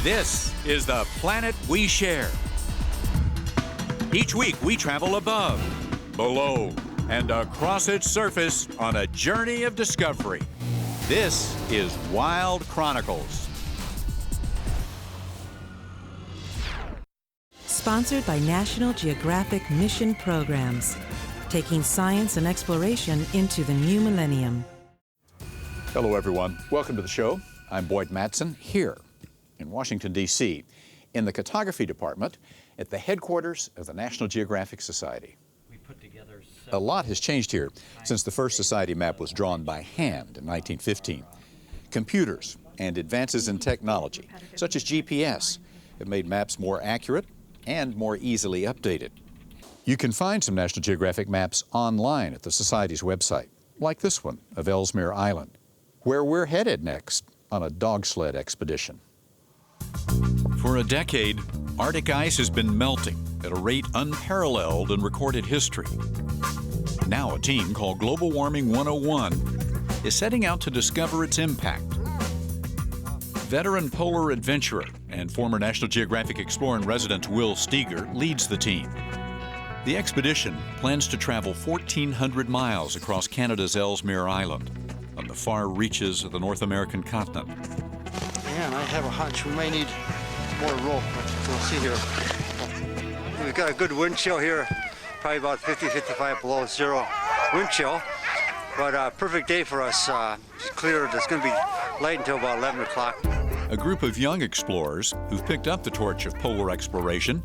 This is the planet we share. Each week we travel above, below, and across its surface on a journey of discovery. This is Wild Chronicles. Sponsored by National Geographic Mission Programs, taking science and exploration into the new millennium. Hello, everyone. Welcome to the show. I'm Boyd Mattson here in Washington, D.C., in the cartography department at the headquarters of the National Geographic Society. A lot has changed here since the first society map was drawn by hand in 1915. Computers and advances in technology, such as GPS, have made maps more accurate and more easily updated. You can find some National Geographic maps online at the Society's website, like this one of Ellesmere Island, where we're headed next on a dog sled expedition. For a decade, Arctic ice has been melting at a rate unparalleled in recorded history. Now a team called Global Warming 101 is setting out to discover its impact. Veteran polar adventurer and former National Geographic explorer in residence Will Steger leads the team. The expedition plans to travel 1,400 miles across Canada's Ellesmere Island on the far reaches of the North American continent. Man, I have a hunch we may need more rope, but we'll see here. We've got a good wind chill here, probably about 50-55 below zero wind chill, but perfect day for us. It's clear. It's going to be light until about 11 o'clock. A group of young explorers who've picked up the torch of polar exploration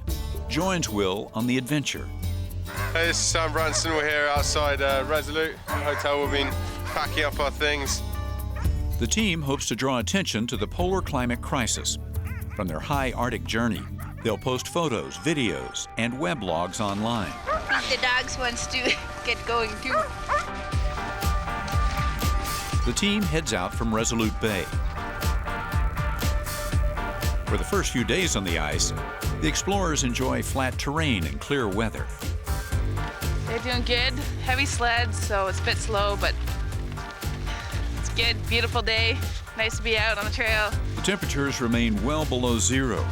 joins Will on the adventure. Hey, this is Sam Branson. We're here outside Resolute Hotel. We've been packing up our things. The team hopes to draw attention to the polar climate crisis. From their high Arctic journey, they'll post photos, videos, and weblogs online. The dogs wants to get going too. The team heads out from Resolute Bay. For the first few days on the ice, the explorers enjoy flat terrain and clear weather. They're doing good. Heavy sleds, so it's a bit slow, but it's good. Beautiful day. Nice to be out on the trail. The temperatures remain well below zero,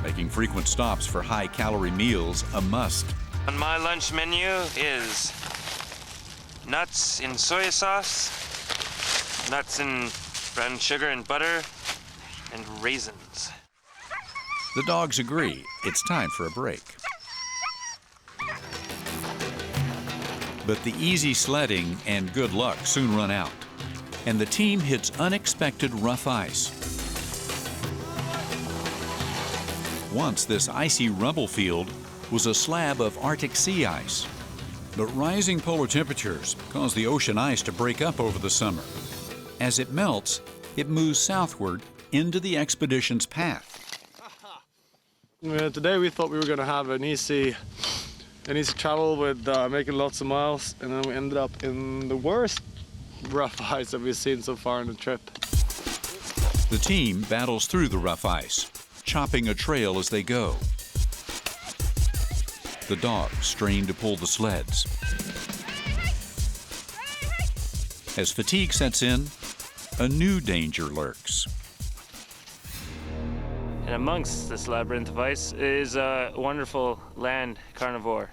making frequent stops for high-calorie meals a must. On my lunch menu is nuts in soy sauce, nuts in brown sugar and butter, and raisins. The dogs agree it's time for a break. But the easy sledding and good luck soon run out, and the team hits unexpected rough ice. Once, this icy rubble field was a slab of Arctic sea ice. But rising polar temperatures cause the ocean ice to break up over the summer. As it melts, it moves southward into the expedition's path. Today we thought we were going to have an easy travel with making lots of miles, and then we ended up in the worst rough ice that we've seen so far on the trip. The team battles through the rough ice, chopping a trail as they go. The dogs strain to pull the sleds. As fatigue sets in, a new danger lurks. And amongst this labyrinth of ice is a wonderful land carnivore,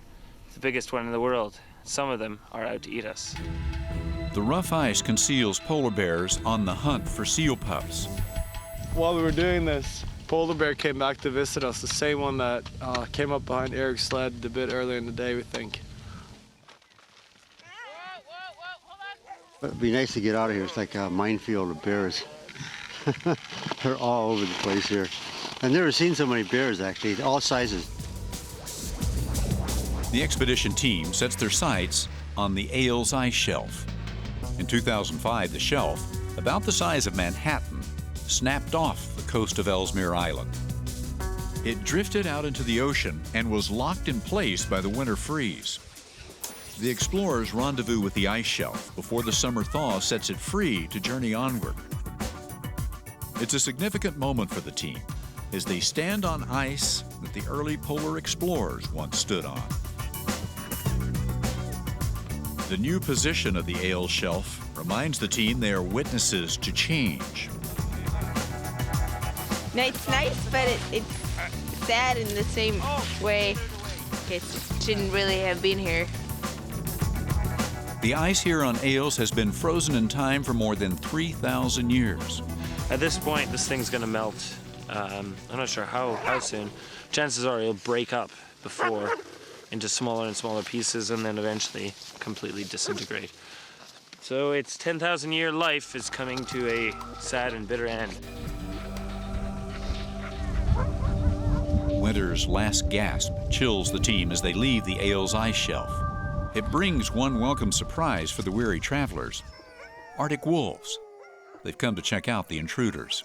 the biggest one in the world. Some of them are out to eat us. The rough ice conceals polar bears on the hunt for seal pups. While we were doing this, polar bear came back to visit us, the same one that came up behind Eric's sled a bit earlier in the day, we think. It'd be nice to get out of here. It's like a minefield of bears. They're all over the place here. I've never seen so many bears, actually, all sizes. The expedition team sets their sights on the Ailes ice shelf. In 2005, the shelf, about the size of Manhattan, snapped off the coast of Ellesmere Island. It drifted out into the ocean and was locked in place by the winter freeze. The explorers rendezvous with the ice shelf before the summer thaw sets it free to journey onward. It's a significant moment for the team as they stand on ice that the early polar explorers once stood on. The new position of the Ailes Shelf reminds the team they are witnesses to change. No, it's nice, but it's sad in the same way. It shouldn't really have been here. The ice here on Ailes has been frozen in time for more than 3,000 years. At this point, this thing's gonna melt. I'm not sure how soon. Chances are it'll break up before into smaller and smaller pieces and then eventually completely disintegrate. So its 10,000 year life is coming to a sad and bitter end. Winter's last gasp chills the team as they leave the Ailes ice shelf. It brings one welcome surprise for the weary travelers: Arctic wolves. They've come to check out the intruders.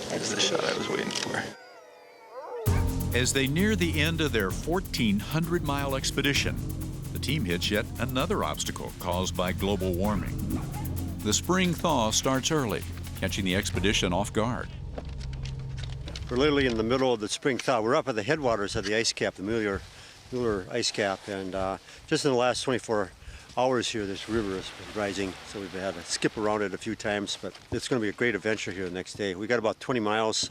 That's the shot I was waiting for. As they near the end of their 1,400-mile expedition, the team hits yet another obstacle caused by global warming. The spring thaw starts early, catching the expedition off guard. We're literally in the middle of the spring thaw. We're up at the headwaters of the ice cap, the Mueller ice cap, and just in the last 24 hours here, this river has been rising, so we've had to skip around it a few times, but it's going to be a great adventure here the next day. We got about 20 miles,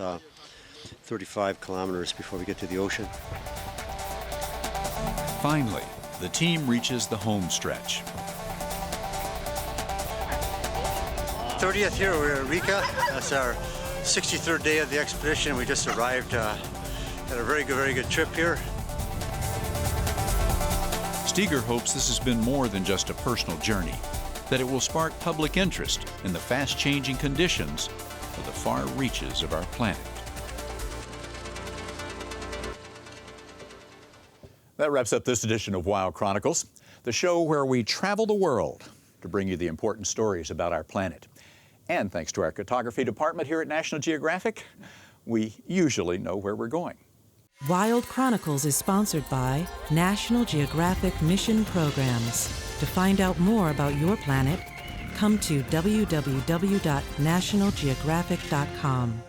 35 kilometers before we get to the ocean. Finally, the team reaches the home stretch. 30th here, we're at Rika. That's our 63rd day of the expedition. We just arrived at a very good trip here. Steger hopes this has been more than just a personal journey, that it will spark public interest in the fast-changing conditions of the far reaches of our planet. That wraps up this edition of Wild Chronicles, the show where we travel the world to bring you the important stories about our planet. And thanks to our cartography department here at National Geographic, we usually know where we're going. Wild Chronicles is sponsored by National Geographic Mission Programs. To find out more about your planet, come to www.nationalgeographic.com.